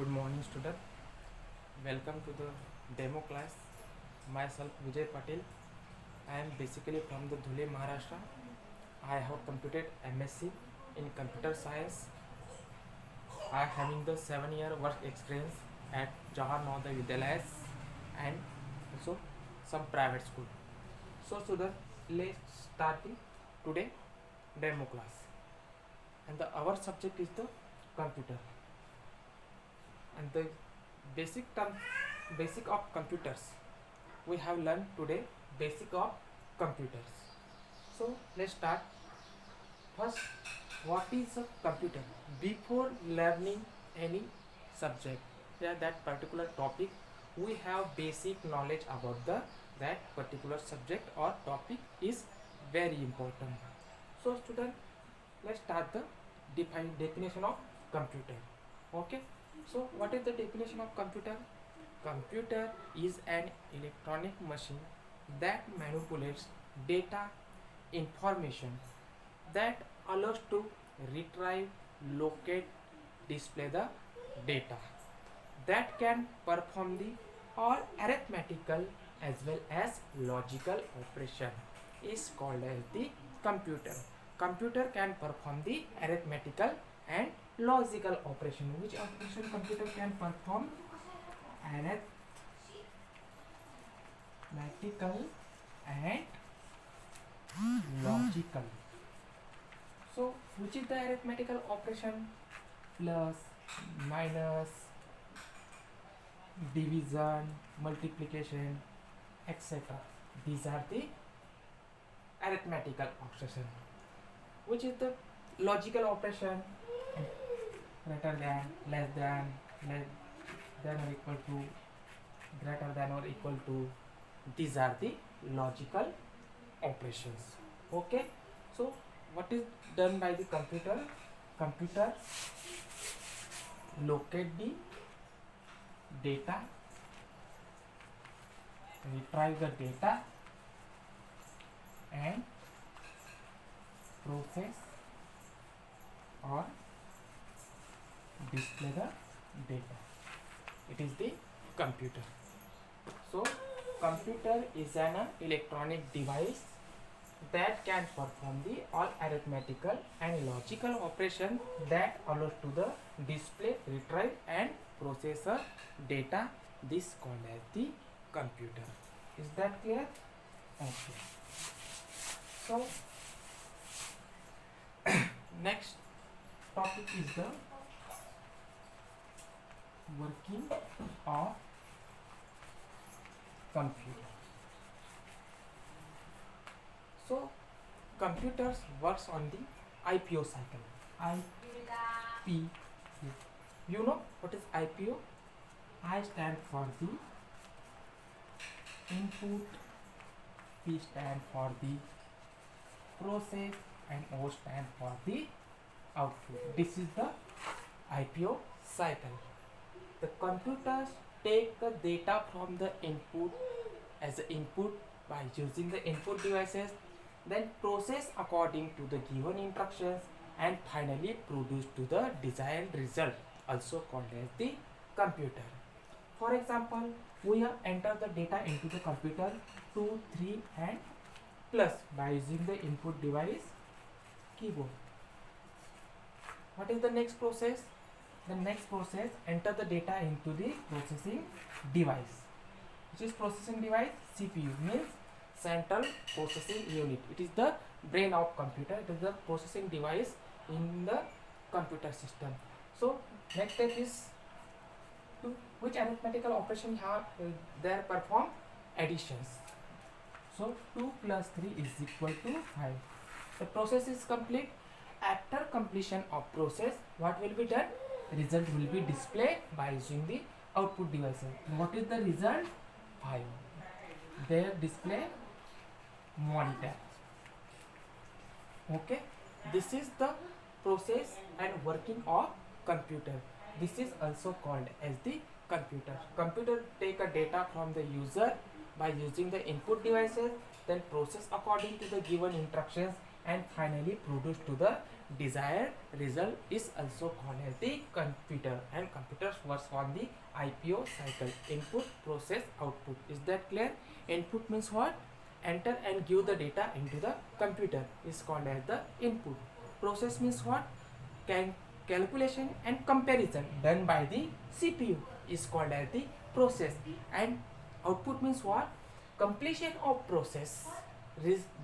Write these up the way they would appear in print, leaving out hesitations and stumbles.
Good morning, student. Welcome to the demo class. Myself Vijay Patil. I am basically from the Dhule, Maharashtra. I have completed MSc in computer science. I am having the 7-year work experience at Jawahar Navodaya Vidyalayas and also some private school. So, student, let's start the today demo class. And our subject is the computer. And the basic of computers we have learned today. Basic of computers. So let's start. First, what is a computer? Before learning any subject, that particular topic, we have basic knowledge about that particular subject or topic is very important. So student, let's start the definition of computer. Okay, so what is the definition of computer? Computer is an electronic machine that manipulates data, information, that allows to retrieve, locate, display the data, that can perform the all arithmetical as well as logical operation is called as the computer. Computer can perform the arithmetical and logical operation. Which operation computer can perform? Arithmetical and logical. So which is the arithmetical operation? Plus, minus, division, multiplication, etc. These are the arithmetical operation. Which is the logical operation? Greater than, less than or equal to, greater than or equal to. These are the logical operations. Okay, so what is done by the computer? Computer locate the data, retrieve the data and process or display the data. It is the computer. So computer is an electronic device that can perform the all arithmetical and logical operation that allows to the display, retrieve and process data. This called as the computer. Is that clear? Okay. So next topic is the working of computer. So computers works on the IPO cycle. IPO. You know what is IPO? I stand for the input, P stand for the process and O stand for the output. This is the IPO cycle. The computers take the data from the input as the input by using the input devices, then process according to the given instructions and finally produce to the desired result, also called as the computer. For example, we have entered the data into the computer 2, 3 and plus by using the input device keyboard. What is the next process? The next process, enter the data into the processing device. Which is processing device? CPU means central processing unit. It is the brain of computer. It is the processing device in the computer system. So next step is to which arithmetical operation have there perform additions. So 2 plus 3 is equal to 5. The process is complete. After completion of process, what will be done? Result will be displayed by using the output devices. What is the result? 5. There display monitor. Okay, this is the process and working of computer. This is also called as the computer. Computer take a data from the user by using the input devices, then process according to the given instructions and finally produce to the desired result is also called as the computer, and computers works on the IPO cycle, input, process, output. Is that clear? Input means what? Enter and give the data into the computer is called as the input. Process means what? Calculation and comparison done by the CPU is called as the process, and output means what? Completion of process,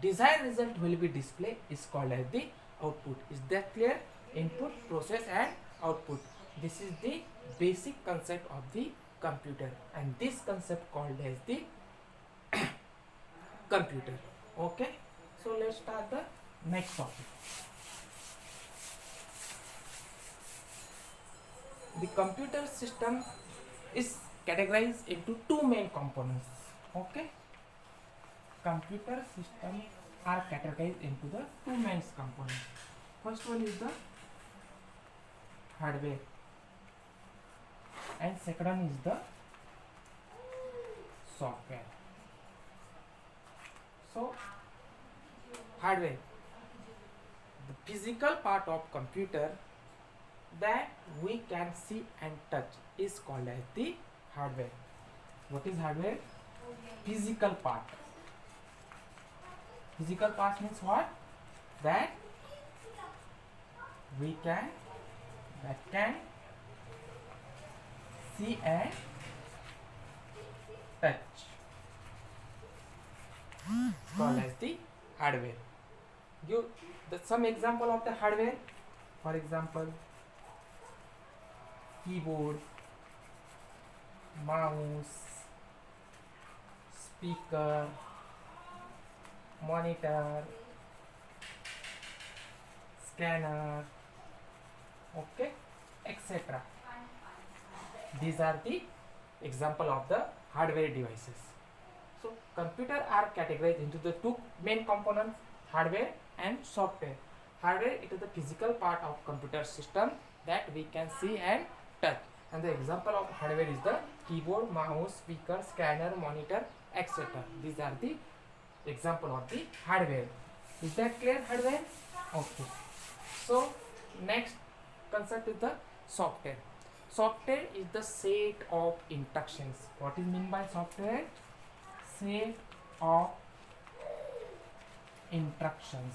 desired result will be displayed is called as the output. Is that clear? Input, process and output. This is the basic concept of the computer, and this concept called as the computer. Okay, so let's start the next topic. The computer system is categorized into two main components. Okay, computer system are categorized into the two main components. First one is the hardware, and second one is the software. So hardware, the physical part of computer that we can see and touch is called as the hardware. What is hardware? Physical part. Physical part means what? That can see and touch, called as the hardware. Give some example of the hardware. For example, keyboard, mouse, speaker, monitor, scanner, okay, etc. These are the example of the hardware devices. So computer are categorized into the two main components, hardware and software. Hardware, it is the physical part of computer system that we can see and touch, and the example of hardware is the keyboard, mouse, speaker, scanner, monitor, etc. These are the example of the hardware. Is that clear? Hardware. Okay, so next concept is the software. Software is the set of instructions. What is meant by software? Set of instructions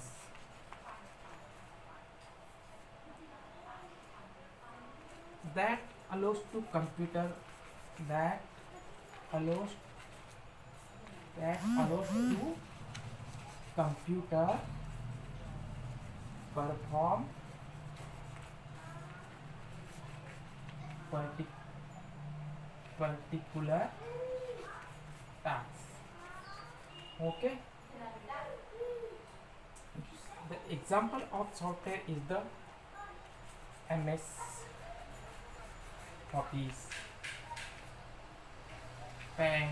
that allows to computer that allows to computer perform particular tasks. Okay, the example of software is the MS Office, Paint,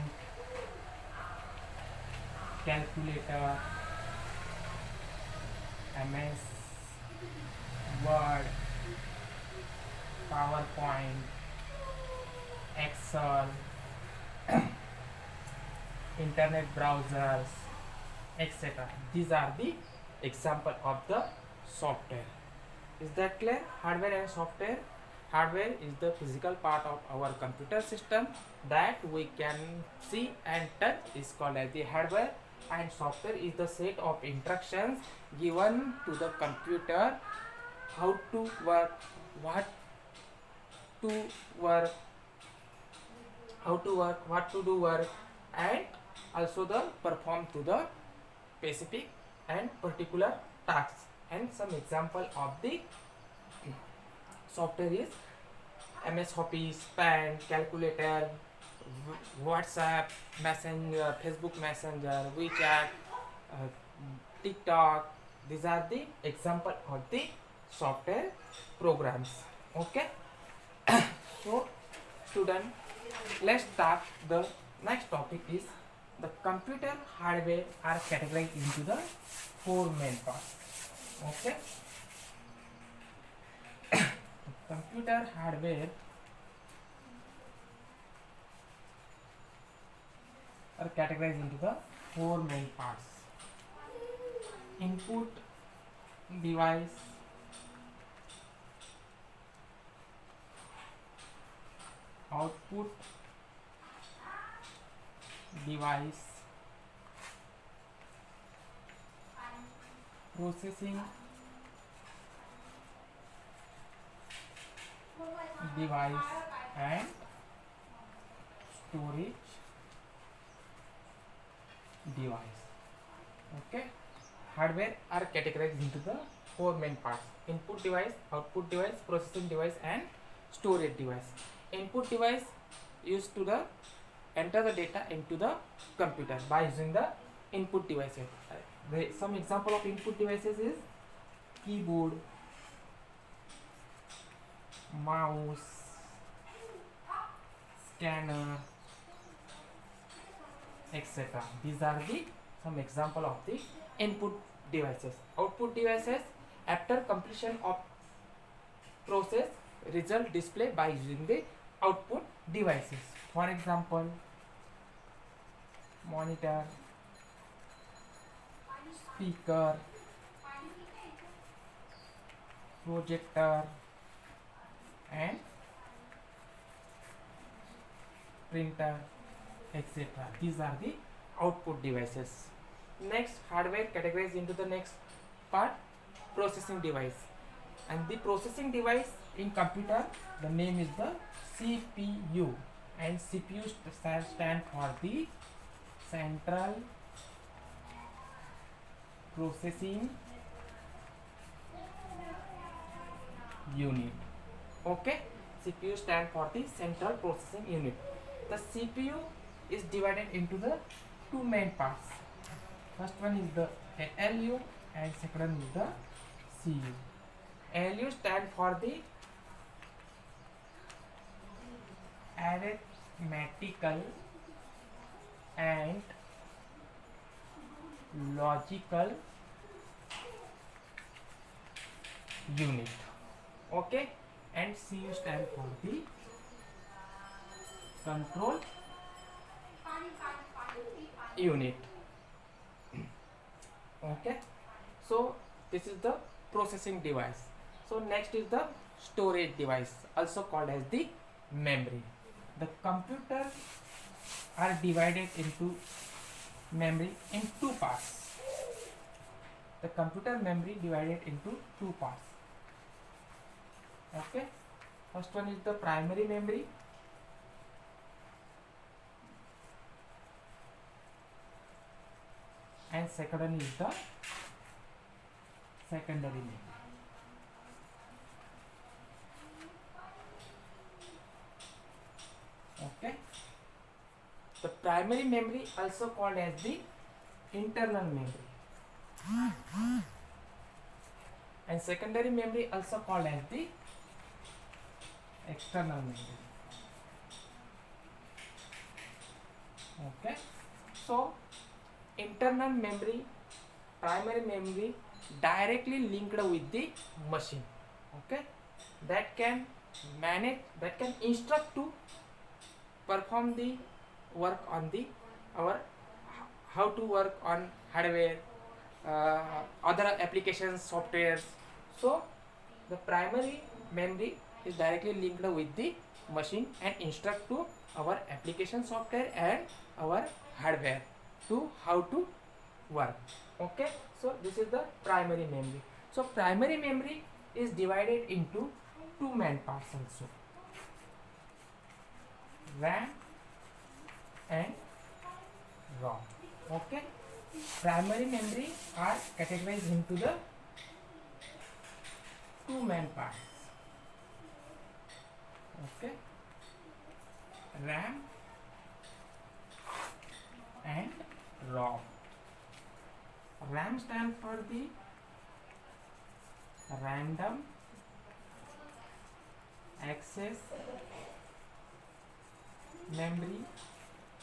calculator, MS Word, PowerPoint, Excel, internet browsers, etc. These are the example of the software. Is that clear? Hardware and software. Hardware is the physical part of our computer system that we can see and touch is called as the hardware, and software is the set of instructions given to the computer how to work, what to work, how to work, what to do work, and also the perform to the specific and particular tasks. And some example of the software is MS Office, Paint, calculator, WhatsApp, Messenger, Facebook Messenger, WeChat, TikTok. These are the example of the software programs. Okay. So student, let's start. The next topic is the computer hardware are categorized into the four main parts. Okay. Computer hardware are categorized into the four main parts: input device, output device, processing device, and storage device. Okay, hardware are categorized into the four main parts: input device, output device, processing device, and storage device. Input device used to the enter the data into the computer by using the input devices. Some example of input devices is keyboard, mouse, scanner, etc. These are the some example of the input devices. Output devices, after completion of process, result display by using the output devices. For example, monitor, speaker, projector, and printer, etc. These are the output devices. Next, hardware categorized into the next part, processing device. And the processing device in computer, the name is the CPU, and CPU stand for the central processing unit. Okay, CPU stand for the central processing unit. The CPU is divided into the two main parts. First one is the ALU and second one is the CU. ALU stand for the arithmetical and logical unit. Okay, and CU stand for the control unit. Okay, so this is the processing device. So next is the storage device, also called as the memory. The computer are divided into memory in two parts. The computer memory divided into two parts. Okay, first one is the primary memory, and second one is the secondary memory. Okay, the primary memory also called as the internal memory, and secondary memory also called as the external memory. Okay, so internal memory, primary memory directly linked with the machine. Okay, that can manage, that can instruct to perform the work on the our how to work on hardware, other applications, softwares. So the primary memory is directly linked with the machine and instruct to our application software and our hardware to how to work. Okay, so this is the primary memory. So primary memory is divided into two main parts also, RAM and ROM. Okay, primary memory are categorized into the two main parts. Okay, RAM and ROM. RAM stand for the random access memory.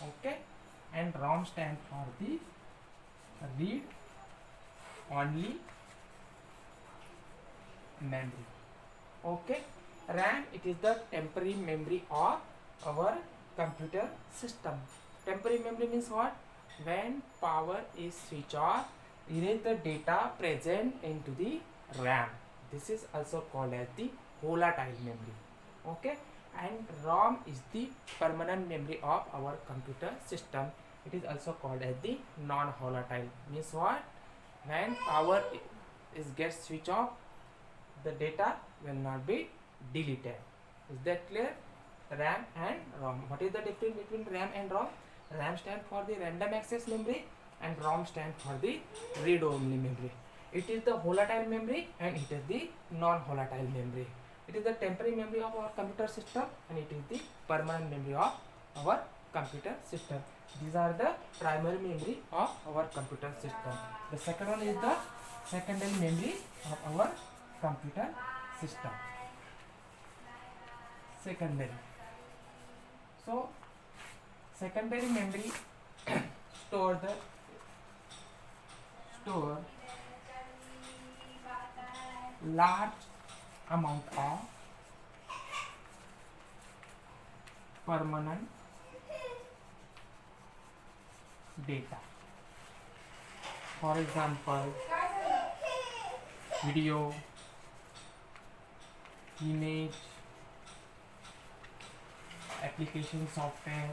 Okay, and ROM stand for the read only memory. Okay, RAM, it is the temporary memory of our computer system. Temporary memory means what? When power is switched off, erase the data present into the RAM. This is also called as the volatile memory. Okay, and ROM is the permanent memory of our computer system. It is also called as the non-volatile. Means what? When power is gets switch off, the data will not be deleted. Is that clear? RAM and ROM. What is the difference between RAM and ROM? RAM stand for the random access memory and ROM stand for the read-only memory. It is the volatile memory and it is the non-volatile memory. It is the temporary memory of our computer system and it is the permanent memory of our computer system. These are the primary memory of our computer system. The second one is the secondary memory of our computer system. Secondary. So secondary memory store large amount of permanent data. For example, video, image, application software.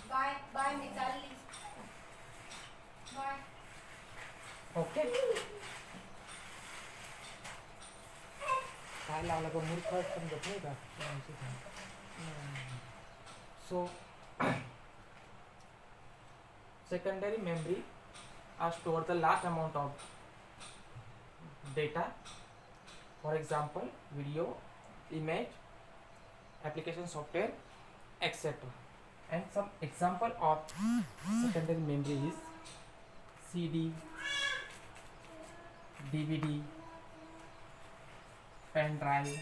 Bye, Mitali. Bye. Okay. काय लावला ग मूर्ख समजत नाही का? So secondary memory are store the large amount of data. For example, video, image, application software, etc. And some example of secondary memory is CD, DVD, pen drive,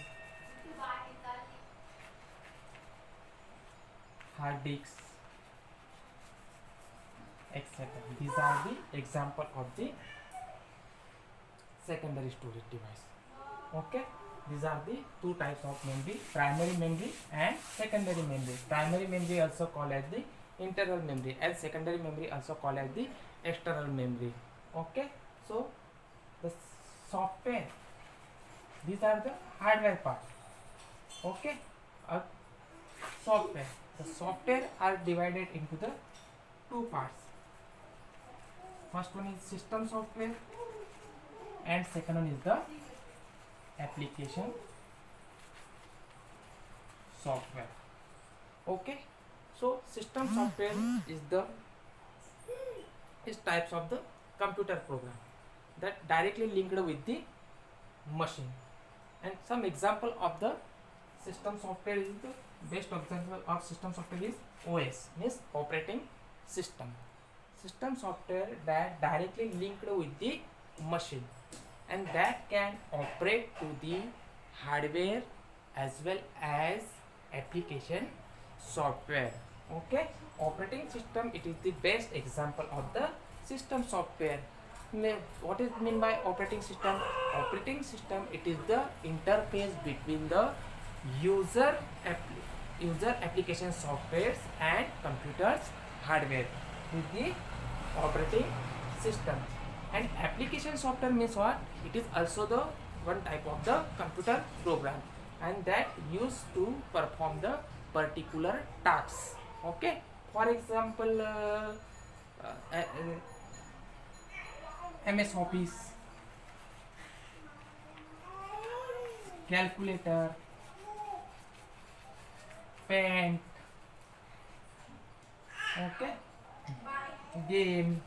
hard disks, etc. These are the example of the secondary storage device. Okay, these are the two types of memory: primary memory and secondary memory. Primary memory also called as the internal memory, and secondary memory also called as the external memory. Okay, so the software, these are the hardware part. Okay, software. The software are divided into the two parts. First one is system software and second one is the application software. Okay, so system software is types of the computer program that directly linked with the machine. And some example of the system software is the best example of system software is OS, means operating system. System software that directly linked with the machine and that can operate to the hardware as well as application software. Okay, operating system, it is the best example of the system software. What is mean by operating system? Operating system, it is the interface between the user application softwares and computers hardware with the operating system. And application software means what? It is also the one type of the computer program and that used to perform the particular tasks. Okay, for example, MS Office, calculator, Paint, okay, game,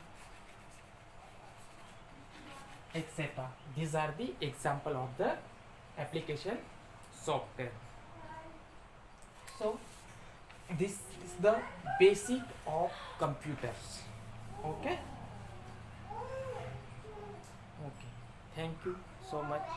etc. These are the example of the application software. So this is the basic of computers. Okay. Okay. Thank you so much.